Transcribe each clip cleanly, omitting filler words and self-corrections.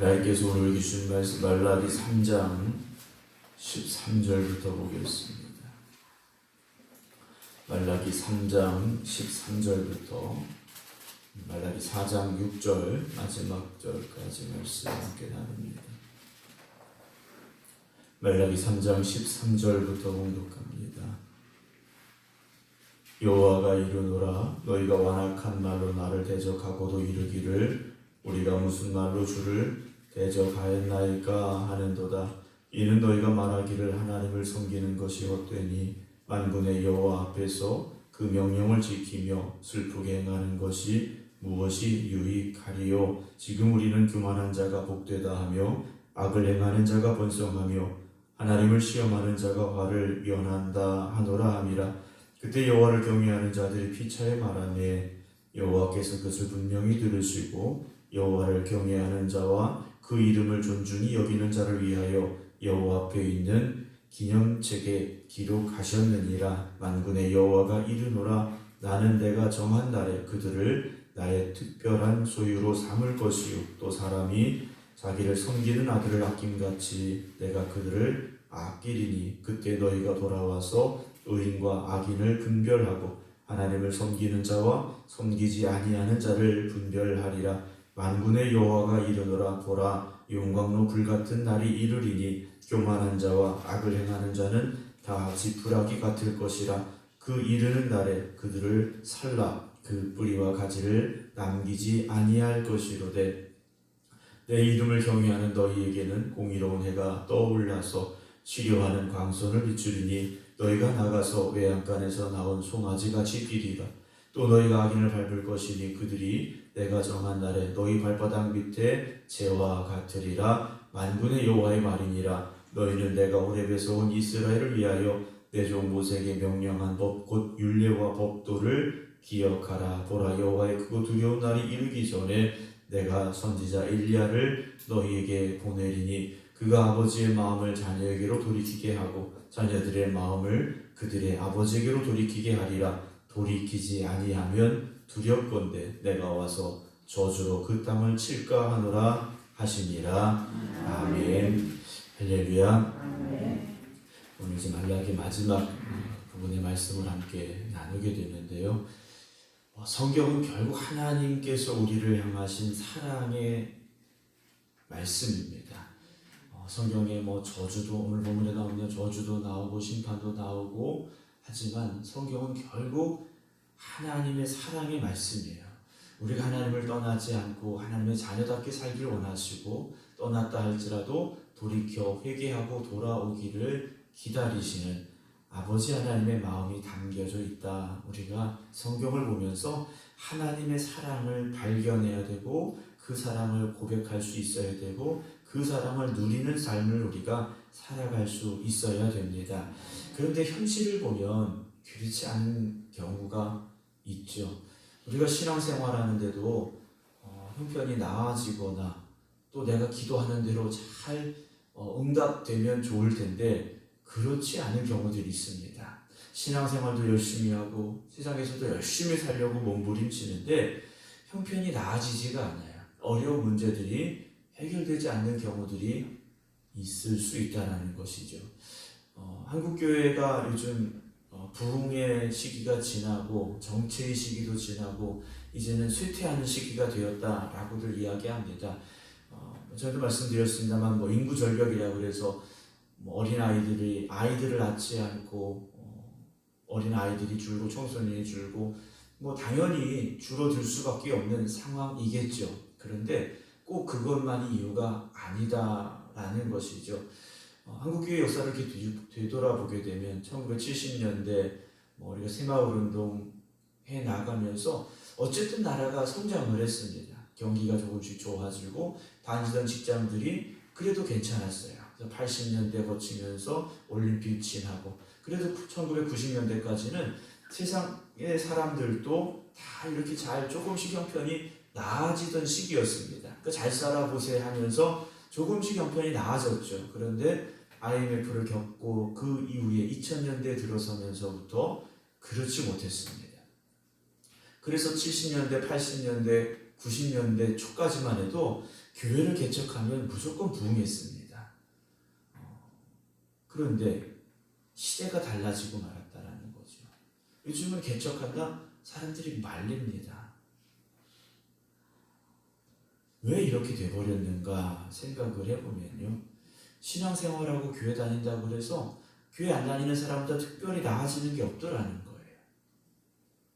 하나님께서 오늘 주신 말씀 말라기 3장 13절부터 보겠습니다. 말라기 3장 13절부터 말라기 4장 6절 마지막 절까지 말씀 함께 나눕니다. 말라기 3장 13절부터 공독합니다. 여호와가 이르노라 너희가 완악한 말로 나를 대적하고도 이르기를 우리가 무슨 말로 주를 대적하였나이까 하는도다. 이는 너희가 말하기를 하나님을 섬기는 것이 헛되니 만군의 여호와 앞에서 그 명령을 지키며 슬프게 행하는 것이 무엇이 유익하리요. 지금 우리는 교만한 자가 복되다 하며 악을 행하는 자가 번성하며 하나님을 시험하는 자가 화를 면한다 하노라 함이라. 그때 여호와를 경외하는 자들이 피차에 말하네. 여호와께서 그것을 분명히 들으시고 여호와를 경외하는 자와 그 이름을 존중히 여기는 자를 위하여 여호와 앞에 있는 기념책에 기록하셨느니라. 만군의 여호와가 이르노라 나는 내가 정한 날에 그들을 나의 특별한 소유로 삼을 것이요 또 사람이 자기를 섬기는 아들을 아낌같이 내가 그들을 아끼리니 그때 너희가 돌아와서 의인과 악인을 분별하고 하나님을 섬기는 자와 섬기지 아니하는 자를 분별하리라. 만군의 여호와가 이르노라 보라 용광로 불같은 날이 이르리니 교만한 자와 악을 행하는 자는 다 지푸라기 같을 것이라. 그 이르는 날에 그들을 살라 그 뿌리와 가지를 남기지 아니할 것이로되 내 이름을 경외하는 너희에게는 공의로운 해가 떠올라서 치료하는 광선을 비추리니 너희가 나가서 외양간에서 나온 송아지같이 뛰리라. 또 너희가 악인을 밟을 것이니 그들이 내가 정한 날에 너희 발바닥 밑에 재와 같으리라. 만군의 여호와의 말이니라. 너희는 내가 호렙에서 온 이스라엘을 위하여 내 종 모세에게 명령한 법 곧 율례와 법도를 기억하라. 보라 여호와의 크고 두려운 날이 이르기 전에 내가 선지자 엘리야를 너희에게 보내리니 그가 아버지의 마음을 자녀에게로 돌이키게 하고 자녀들의 마음을 그들의 아버지에게로 돌이키게 하리라. 돌이키지 아니하면 두렵건대 내가 와서 저주로 그 땅을 칠까 하노라 하시니라. 아멘. 할렐루야. 오늘 이제 말라기 마지막 부분의 말씀을 함께 나누게 되는데요. 성경은 결국 하나님께서 우리를 향하신 사랑의 말씀입니다. 성경에 저주도 오늘 본문에 나오면 저주도 나오고 심판도 나오고 하지만 성경은 결국 하나님의 사랑의 말씀이에요. 우리가 하나님을 떠나지 않고 하나님의 자녀답게 살기를 원하시고 떠났다 할지라도 돌이켜 회개하고 돌아오기를 기다리시는 아버지 하나님의 마음이 담겨져 있다. 우리가 성경을 보면서 하나님의 사랑을 발견해야 되고 그 사랑을 고백할 수 있어야 되고 그 사랑을 누리는 삶을 우리가 살아갈 수 있어야 됩니다. 그런데 현실을 보면 그렇지 않은 경우가 있죠. 우리가 신앙생활하는데도 형편이 나아지거나 또 내가 기도하는 대로 잘 응답되면 좋을 텐데 그렇지 않은 경우들이 있습니다. 신앙생활도 열심히 하고 세상에서도 열심히 살려고 몸부림치는데 형편이 나아지지가 않아요. 어려운 문제들이 해결되지 않는 경우들이 있을 수 있다는 것이죠. 한국교회가 요즘 부흥의 시기가 지나고 정체의 시기도 지나고 이제는 쇠퇴하는 시기가 되었다라고들 이야기합니다. 저도 말씀드렸습니다만 인구 절벽이라고 그래서 아이들을 낳지 않고 어린 아이들이 줄고 청소년이 줄고 당연히 줄어들 수밖에 없는 상황이겠죠. 그런데 꼭 그것만이 이유가 아니다라는 것이죠. 한국교회 역사를 이렇게 되돌아보게 되면 1970년대 우리가 새마을운동 해 나가면서 어쨌든 나라가 성장을 했습니다. 경기가 조금씩 좋아지고 다니던 직장들이 그래도 괜찮았어요. 80년대 거치면서 올림픽 지나고 그래도 1990년대까지는 세상의 사람들도 다 이렇게 잘 조금씩 형편이 나아지던 시기였습니다. 잘 살아보세요 하면서 조금씩 형편이 나아졌죠. 그런데 IMF를 겪고 그 이후에 2000년대 들어서면서부터 그렇지 못했습니다. 그래서 70년대, 80년대, 90년대 초까지만 해도 교회를 개척하면 무조건 부흥했습니다. 그런데 시대가 달라지고 말았다라는 거죠. 요즘은 개척한다? 사람들이 말립니다. 왜 이렇게 돼버렸는가 생각을 해보면요. 신앙생활하고 교회 다닌다고 해서 교회 안 다니는 사람보다 특별히 나아지는 게 없더라는 거예요.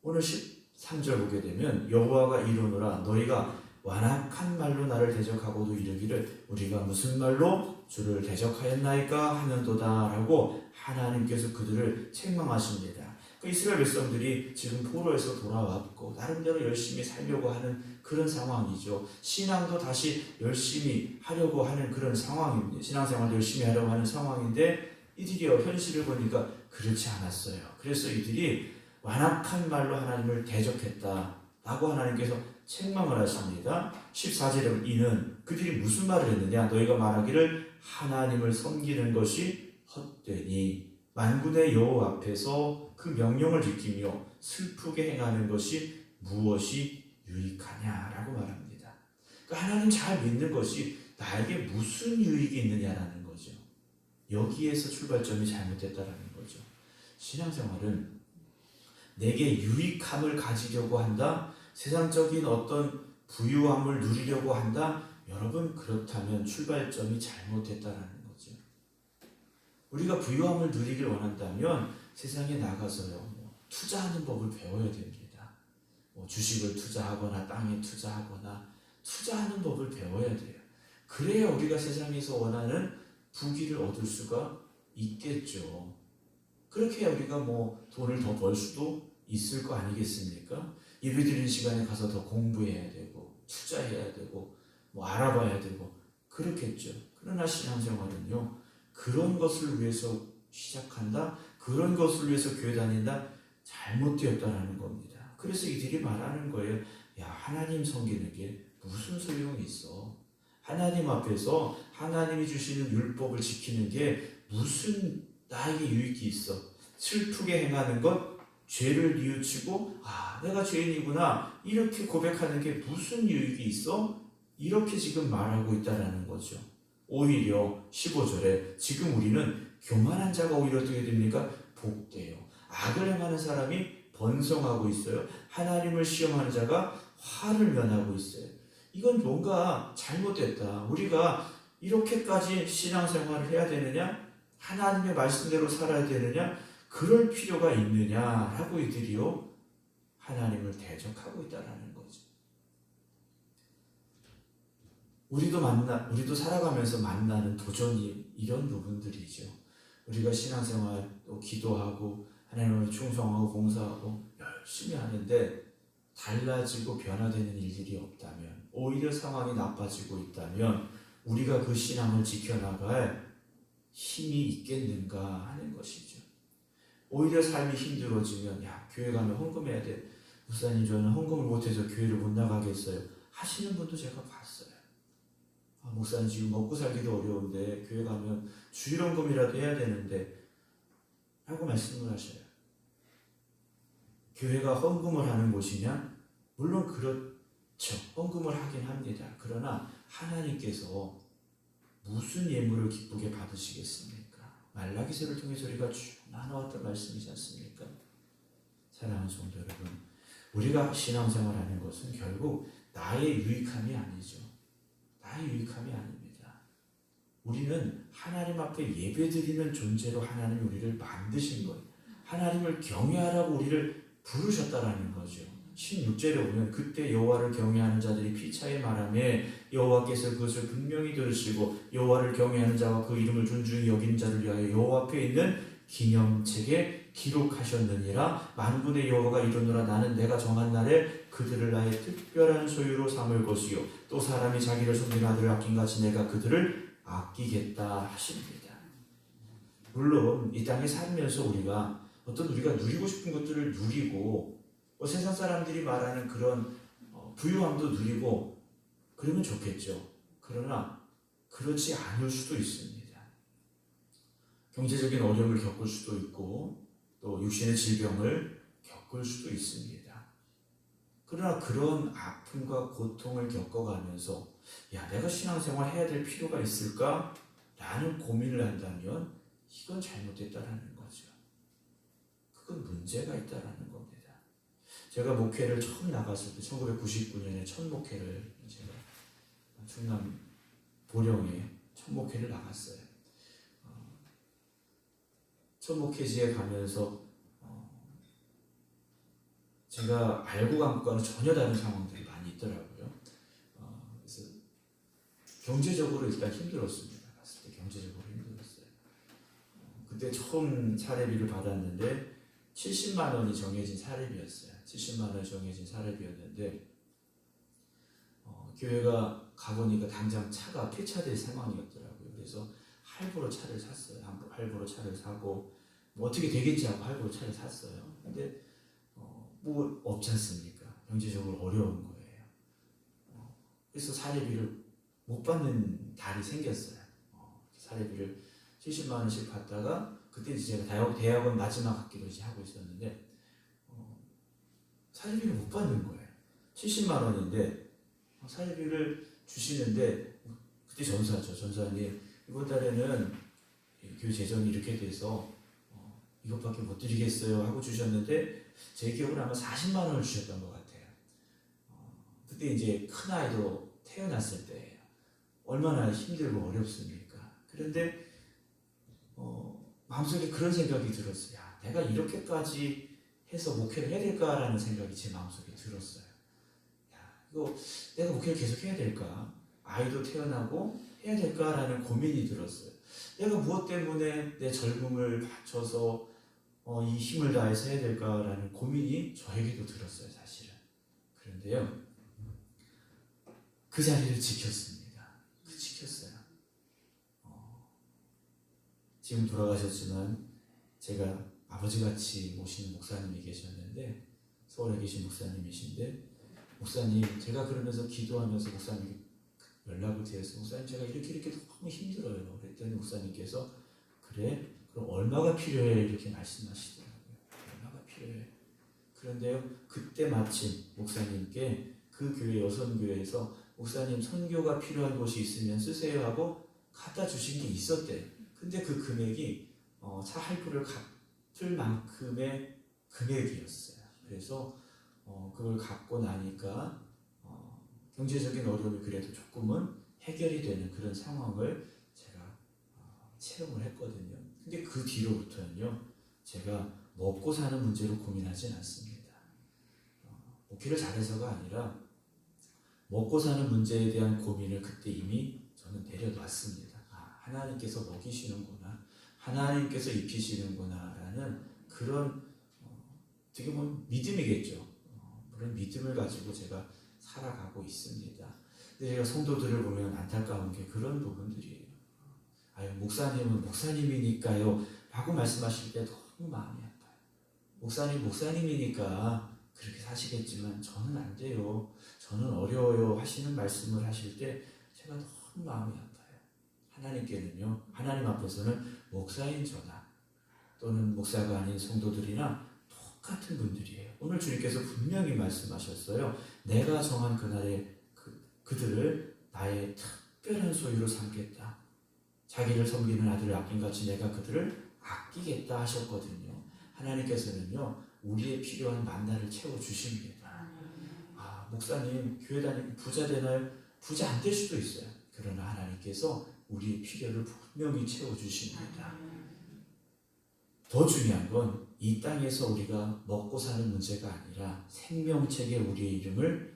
오늘 13절 보게 되면 여호와가 이르노라 너희가 완악한 말로 나를 대적하고도 이르기를 우리가 무슨 말로 주를 대적하였나이까 하는도다 라고 하나님께서 그들을 책망하십니다. 그 이스라엘 백성들이 지금 포로에서 돌아왔고 나름대로 열심히 살려고 하는 그런 상황이죠. 신앙도 다시 열심히 하려고 하는 그런 상황입니다. 신앙생활도 열심히 하려고 하는 상황인데 이들이요 현실을 보니까 그렇지 않았어요. 그래서 이들이 완악한 말로 하나님을 대적했다 라고 하나님께서 책망을 하십니다. 14절에 이는 그들이 무슨 말을 했느냐 너희가 말하기를 하나님을 섬기는 것이 헛되니 만군의 여호와 앞에서 그 명령을 지키며 슬프게 행하는 것이 무엇이 유익하냐라고 말합니다. 그러니까 하나님 잘 믿는 것이 나에게 무슨 유익이 있느냐라는 거죠. 여기에서 출발점이 잘못됐다라는 거죠. 신앙생활은 내게 유익함을 가지려고 한다, 세상적인 어떤 부유함을 누리려고 한다, 여러분 그렇다면 출발점이 잘못됐다라는 거죠. 우리가 부유함을 누리길 원한다면 세상에 나가서요 투자하는 법을 배워야 됩니다. 주식을 투자하거나 땅에 투자하거나 투자하는 법을 배워야 돼요. 그래야 우리가 세상에서 원하는 부귀를 얻을 수가 있겠죠. 그렇게 해야 우리가 돈을 더 벌 수도 있을 거 아니겠습니까? 예배드리는 시간에 가서 더 공부해야 되고 투자해야 되고 알아봐야 되고 그렇겠죠. 그러나 신앙생활은요 그런 것을 위해서 시작한다, 그런 것을 위해서 교회 다닌다, 잘못되었다라는 겁니다. 그래서 이들이 말하는 거예요. 야, 하나님 섬기는 게 무슨 소용이 있어? 하나님 앞에서 하나님이 주시는 율법을 지키는 게 무슨 나에게 유익이 있어? 슬프게 행하는 것, 죄를 뉘우치고 내가 죄인이구나 이렇게 고백하는 게 무슨 유익이 있어? 이렇게 지금 말하고 있다라는 거죠. 오히려 15절에 지금 우리는 교만한 자가 오히려 어떻게 됩니까? 복돼요. 악을 행하는 사람이 번성하고 있어요. 하나님을 시험하는 자가 화를 면하고 있어요. 이건 뭔가 잘못됐다. 우리가 이렇게까지 신앙생활을 해야 되느냐? 하나님의 말씀대로 살아야 되느냐? 그럴 필요가 있느냐라고 이들이요 하나님을 대적하고 있다라는 거죠. 우리도 살아가면서 만나는 도전이 이런 부분들이죠. 우리가 신앙생활 또 기도하고 하나님을 충성하고 봉사하고 열심히 하는데 달라지고 변화되는 일들이 없다면, 오히려 상황이 나빠지고 있다면 우리가 그 신앙을 지켜나갈 힘이 있겠는가 하는 것이죠. 오히려 삶이 힘들어지면 교회 가면 헌금해야 돼. 목사님 저는 헌금을 못해서 교회를 못 나가겠어요 하시는 분도 제가 봤어요. 목사님 지금 먹고 살기도 어려운데 교회 가면 주일 헌금이라도 해야 되는데 하고 말씀을 하셔요. 교회가 헌금을 하는 곳이냐? 물론 그렇죠. 헌금을 하긴 합니다. 그러나 하나님께서 무슨 예물을 기쁘게 받으시겠습니까? 말라기서를 통해서 우리가 쭉 나눠왔던 말씀이지 않습니까? 사랑하는 성도 여러분, 우리가 신앙생활하는 것은 결국 나의 유익함이 아니죠. 나의 유익함이 아닙니다. 우리는 하나님 앞에 예배드리는 존재로 하나님이 우리를 만드신 거예요. 하나님을 경외하라고 우리를 부르셨다라는 거죠. 16절에 보면 그때 여호와를 경외하는 자들이 피차에 말하매 여호와께서 그것을 분명히 들으시고 여호와를 경외하는 자와 그 이름을 존중히 여기는 자를 위하여 여호와 앞에 있는 기념책에 기록하셨느니라. 만군의 여호와가 이르노라 나는 내가 정한 날에 그들을 나의 특별한 소유로 삼을 것이요 또 사람이 자기를 섬기는 아들을 아낀같이 내가 그들을 아끼겠다 하십니다. 물론 이 땅에 살면서 우리가 누리고 싶은 것들을 누리고 세상 사람들이 말하는 그런 부유함도 누리고 그러면 좋겠죠. 그러나 그렇지 않을 수도 있습니다. 경제적인 어려움을 겪을 수도 있고 또 육신의 질병을 겪을 수도 있습니다. 그러나 그런 아픔과 고통을 겪어가면서 야, 내가 신앙생활 해야 될 필요가 있을까? 라는 고민을 한다면 이건 잘못됐다라는 거죠. 그건 문제가 있다라는 겁니다. 제가 목회를 처음 나갔을 때 1999년에 첫 목회를 제가 충남 보령에 첫 목회를 나갔어요. 첫 목회지에 가면서 제가 알고 간 것과는 전혀 다른 상황들이 많이 있더라고요. 그래서 경제적으로 일단 힘들었습니다. 갔을 때 경제적으로 힘들었어요. 그때 처음 사례비를 받았는데 70만 원이 정해진 사례비였어요. 70만 원이 정해진 사례비였는데 교회가 가보니까 당장 차가 폐차될 상황이었더라고요. 그래서 할부로 차를 샀어요. 할부로 차를 사고 뭐 어떻게 되겠지 하고 할부로 차를 샀어요. 근데 뭐 없지 않습니까? 경제적으로 어려운 거예요. 그래서 사례비를 못 받는 달이 생겼어요. 사례비를 70만 원씩 받다가 그때 이제 제가 대학원 마지막 학기로 이제 하고 있었는데 사례비를 못 받는 거예요. 70만 원인데 사례비를 주시는데 그때 전사죠. 전사님 이번 달에는 교회 재정이 이렇게 돼서 이것밖에 못 드리겠어요 하고 주셨는데 제 기억으로 아마 40만 원을 주셨던 것 같아요. 그때 이제 큰 아이도 태어났을 때예요. 얼마나 힘들고 어렵습니까? 그런데 마음속에 그런 생각이 들었어요. 야, 내가 이렇게까지 해서 목회를 해야 될까라는 생각이 제 마음속에 들었어요. 야, 이거 내가 목회를 계속 해야 될까? 아이도 태어나고 해야 될까라는 고민이 들었어요. 내가 무엇 때문에 내 젊음을 바쳐서 이 힘을 다해서 해야 될까라는 고민이 저에게도 들었어요, 사실은. 그런데요, 그 자리를 지켰습니다. 지켰어요. 지금 돌아가셨지만 제가 아버지같이 모시는 목사님이 계셨는데 서울에 계신 목사님이신데 목사님, 제가 그러면서 기도하면서 목사님 연락을 드렸어요. 목사님, 제가 이렇게 너무 힘들어요. 그랬더니 목사님께서 그래? 그럼 얼마가 필요해? 이렇게 말씀하시더라고요. 얼마가 필요해? 그런데요, 그때 마침 목사님께 그 교회 여선교회에서 목사님 선교가 필요한 곳이 있으면 쓰세요 하고 갖다 주신 게 있었대요. 근데 그 금액이 차 할부를 갚을 만큼의 금액이었어요. 그래서 그걸 갖고 나니까 경제적인 어려움이 그래도 조금은 해결이 되는 그런 상황을 제가 체험을 했거든요. 근데 그 뒤로부터는요, 제가 먹고 사는 문제로 고민하진 않습니다. 목회를 잘해서가 아니라 먹고 사는 문제에 대한 고민을 그때 이미 저는 내려놨습니다. 하나님께서 먹이시는구나, 하나님께서 입히시는구나 라는 그런 어떻게 보면 믿음이겠죠. 그런 믿음을 가지고 제가 살아가고 있습니다. 근데 제가 성도들을 보면 안타까운 게 그런 부분들이에요. 아유, 목사님은 목사님이니까요 라고 말씀하실 때 너무 마음이 아파요. 목사님이니까 그렇게 사시겠지만 저는 안 돼요, 저는 어려워요 하시는 말씀을 하실 때 제가 너무 마음이 아파요. 하나님께는요, 하나님 앞에서는 목사인 저나 또는 목사가 아닌 성도들이나 똑같은 분들이에요. 오늘 주님께서 분명히 말씀하셨어요. 내가 정한 그날에 그들을 나의 특별한 소유로 삼겠다. 자기를 섬기는 아들을 아낌같이 내가 그들을 아끼겠다 하셨거든요. 하나님께서는요, 우리의 필요한 만나를 채워주십니다. 목사님 교회 다니고 부자 되나요? 부자 안 될 수도 있어요. 그러나 하나님께서 우리의 필요를 분명히 채워주십니다. 더 중요한 건 이 땅에서 우리가 먹고 사는 문제가 아니라 생명책에 우리의 이름을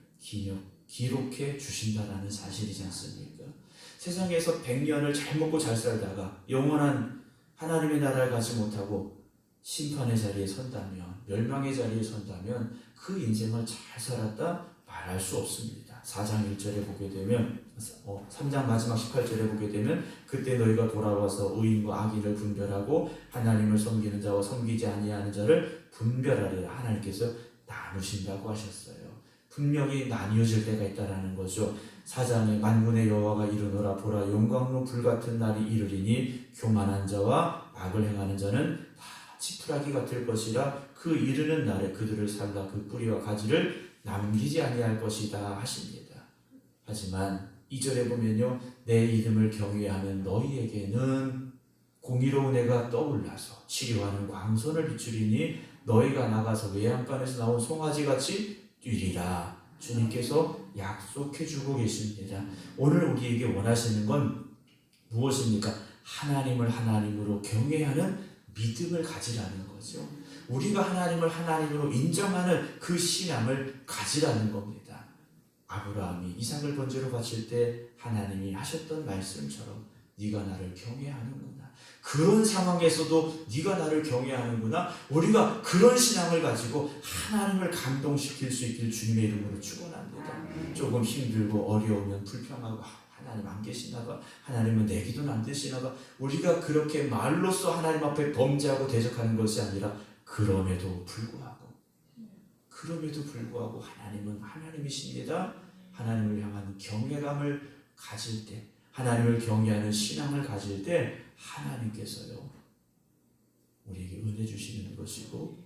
기록해 주신다라는 사실이지 않습니까? 세상에서 100년을 잘 먹고 잘 살다가 영원한 하나님의 나라를 가지 못하고 심판의 자리에 선다면, 멸망의 자리에 선다면 그 인생을 잘 살았다 말할 수 없습니다. 4장 1절에 보게 되면 3장 마지막 18절에 보게 되면 그때 너희가 돌아와서 의인과 악인을 분별하고 하나님을 섬기는 자와 섬기지 아니하는 자를 분별하리라. 하나님께서 나누신다고 하셨어요. 분명히 나뉘어질 때가 있다라는 거죠. 4장에 만군의 여호와가 이르노라, 보라 용광로 불같은 날이 이르리니 교만한 자와 악을 행하는 자는 다 지푸라기 같을 것이라. 그 이르는 날에 그들을 살라 그 뿌리와 가지를 남기지 아니할 것이다 하십니다. 하지만 2절에 보면요, 내 이름을 경외하는 너희에게는 공의로운 해가 떠올라서 치료하는 광선을 비추리니 너희가 나가서 외양간에서 나온 송아지같이 뛰리라. 주님께서 약속해주고 계십니다. 오늘 우리에게 원하시는 건 무엇입니까? 하나님을 하나님으로 경외하는 믿음을 가지라는 거죠. 우리가 하나님을 하나님으로 인정하는 그 신앙을 가지라는 겁니다. 아브라함이 이삭을 번제로 바칠 때 하나님이 하셨던 말씀처럼 네가 나를 경외하는구나. 그런 상황에서도 네가 나를 경외하는구나. 우리가 그런 신앙을 가지고 하나님을 감동시킬 수 있길 주님의 이름으로 축원합니다. 조금 힘들고 어려우면 불평하고 하나님 안 계시나 봐. 하나님은 내 기도는 안 되시나 봐. 우리가 그렇게 말로써 하나님 앞에 범죄하고 대적하는 것이 아니라 그럼에도 불구하고 하나님은 하나님이십니다. 하나님을 향한 경외감을 가질 때, 하나님을 경외하는 신앙을 가질 때 하나님께서요 우리에게 은혜 주시는 것이고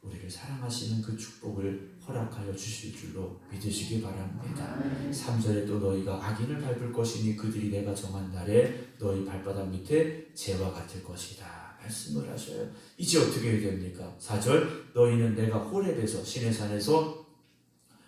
우리를 사랑하시는 그 축복을 허락하여 주실 줄로 믿으시기 바랍니다. 3절에 또 너희가 악인을 밟을 것이니 그들이 내가 정한 날에 너희 발바닥 밑에 재와 같을 것이다 말씀을 하셔요. 이제 어떻게 됩니까? 4절 너희는 내가 호렙에서 시내 산에서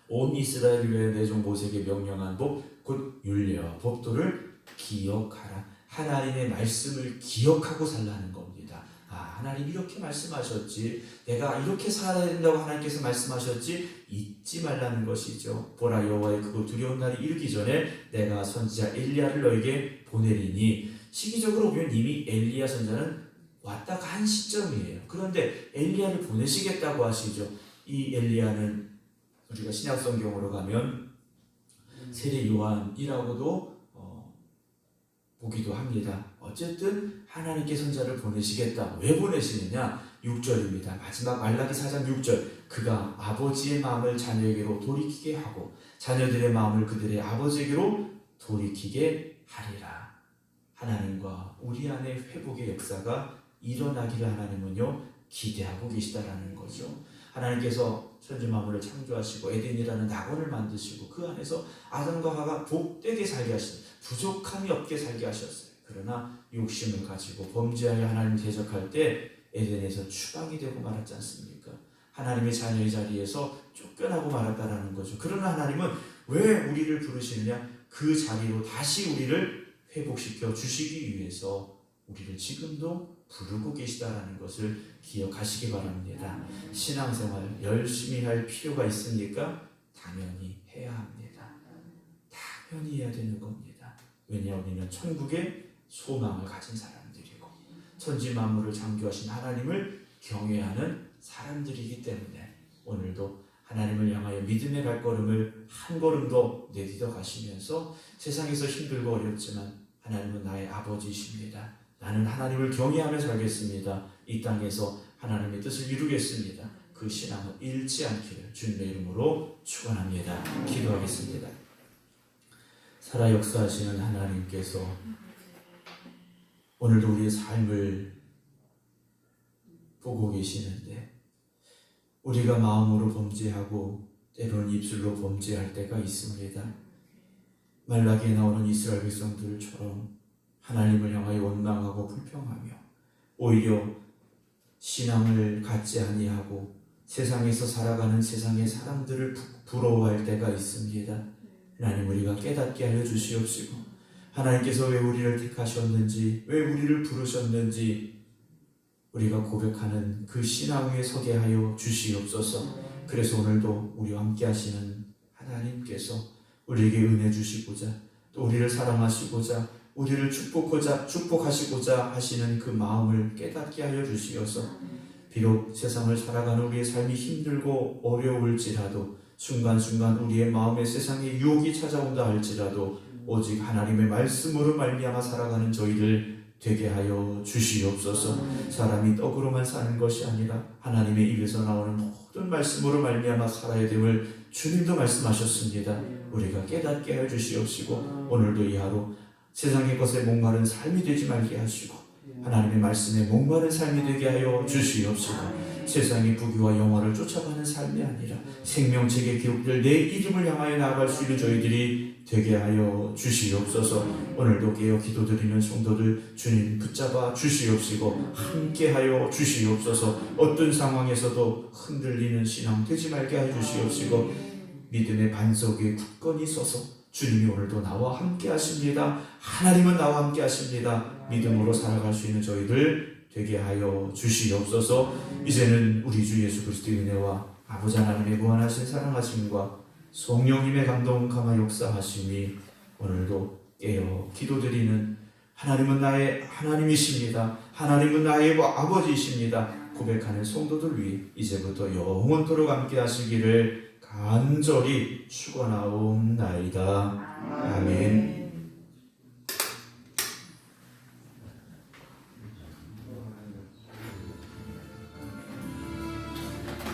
온 이스라엘 위에 내 종 모세에게 명령한 법 곧 율례와 법도를 기억하라. 하나님의 말씀을 기억하고 살라는 겁니다. 하나님 이렇게 말씀하셨지, 내가 이렇게 살아야 된다고 하나님께서 말씀하셨지, 잊지 말라는 것이죠. 보라 여호와의 크고 두려운 날이 이르기 전에 내가 선지자 엘리야를 너에게 보내리니. 시기적으로 보면 이미 엘리야 선자는 왔다 간 시점이에요. 그런데 엘리야를 보내시겠다고 하시죠. 이 엘리야는 우리가 신약 성경으로 가면 세례 요한이라고도 보기도 합니다. 어쨌든 하나님께 선자를 보내시겠다. 왜 보내시느냐? 6절입니다. 마지막 말라기 4장 6절. 그가 아버지의 마음을 자녀에게로 돌이키게 하고 자녀들의 마음을 그들의 아버지에게로 돌이키게 하리라. 하나님과 우리 안에 회복의 역사가 일어나기를 하나님은요 기대하고 계시다라는 거죠. 하나님께서 천지 만물을 창조하시고 에덴이라는 낙원을 만드시고 그 안에서 아담과 하와가 복되게 살게 하셨어요. 부족함이 없게 살게 하셨어요. 그러나 욕심을 가지고 범죄하여 하나님 대적할 때 에덴에서 추방이 되고 말았지 않습니까? 하나님의 자녀의 자리에서 쫓겨나고 말았다라는 거죠. 그러나 하나님은 왜 우리를 부르시느냐? 그 자리로 다시 우리를 회복시켜 주시기 위해서 우리를 지금도 부르고 계시다라는 것을 기억하시기 바랍니다. 신앙생활 열심히 할 필요가 있습니까? 당연히 해야 합니다. 당연히 해야 되는 겁니다. 왜냐하면 우리는 천국의 소망을 가진 사람들이고 천지 만물을 창조하신 하나님을 경외하는 사람들이기 때문에 오늘도 하나님을 향하여 믿음의 발걸음을 한 걸음 더 내딛어 가시면서 세상에서 힘들고 어렵지만 하나님은 나의 아버지이십니다. 나는 하나님을 경외하며 살겠습니다. 이 땅에서 하나님의 뜻을 이루겠습니다. 그 신앙은 잃지 않기를 주님의 이름으로 축원합니다. 기도하겠습니다. 살아 역사하시는 하나님께서 오늘도 우리의 삶을 보고 계시는데 우리가 마음으로 범죄하고 때로는 입술로 범죄할 때가 있습니다. 말라기에 나오는 이스라엘 백성들처럼 하나님을 향하여 원망하고 불평하며 오히려 신앙을 갖지 아니하고 세상에서 살아가는 세상의 사람들을 부러워할 때가 있습니다. 하나님 우리가 깨닫게 하여 주시옵시고 하나님께서 왜 우리를 택하셨는지 왜 우리를 부르셨는지 우리가 고백하는 그 신앙 위에 서게 하여 주시옵소서. 그래서 오늘도 우리와 함께 하시는 하나님께서 우리에게 은혜 주시고자 또 우리를 사랑하시고자 우리를 축복하시고자 하시는 그 마음을 깨닫게 하여 주시어서 비록 세상을 살아가는 우리의 삶이 힘들고 어려울지라도 순간순간 우리의 마음에 세상의 유혹이 찾아온다 할지라도 오직 하나님의 말씀으로 말미암아 살아가는 저희를 되게 하여 주시옵소서. 사람이 떡으로만 사는 것이 아니라 하나님의 입에서 나오는 모든 말씀으로 말미암아 살아야 됨을 주님도 말씀하셨습니다. 우리가 깨닫게 하여 주시옵시고 오늘도 이 하루 세상의 것에 목마른 삶이 되지 말게 하시고 하나님의 말씀에 목마른 삶이 되게 하여 주시옵시고 세상의 부귀와 영화를 쫓아가는 삶이 아니라 생명책에 기록될 내 이름을 향하여 나아갈 수 있는 저희들이 되게 하여 주시옵소서. 오늘도 깨어 기도드리는 성도들 주님 붙잡아 주시옵시고 함께하여 주시옵소서. 어떤 상황에서도 흔들리는 신앙 되지 말게 해 주시옵시고 믿음의 반석 위에 굳건히 서서 주님이 오늘도 나와 함께 하십니다. 하나님은 나와 함께 하십니다. 믿음으로 살아갈 수 있는 저희들 되게 하여 주시옵소서. 이제는 우리 주 예수 그리스도의 은혜와 아버지 하나님의 무한하신 사랑하심과 성령님의 감동 감화 역사하심이 오늘도 깨어 기도드리는 하나님은 나의 하나님이십니다. 하나님은 나의 아버지이십니다. 고백하는 성도들 위해 이제부터 영원토록 함께 하시기를 간절히 축원하옵나이다. 아멘.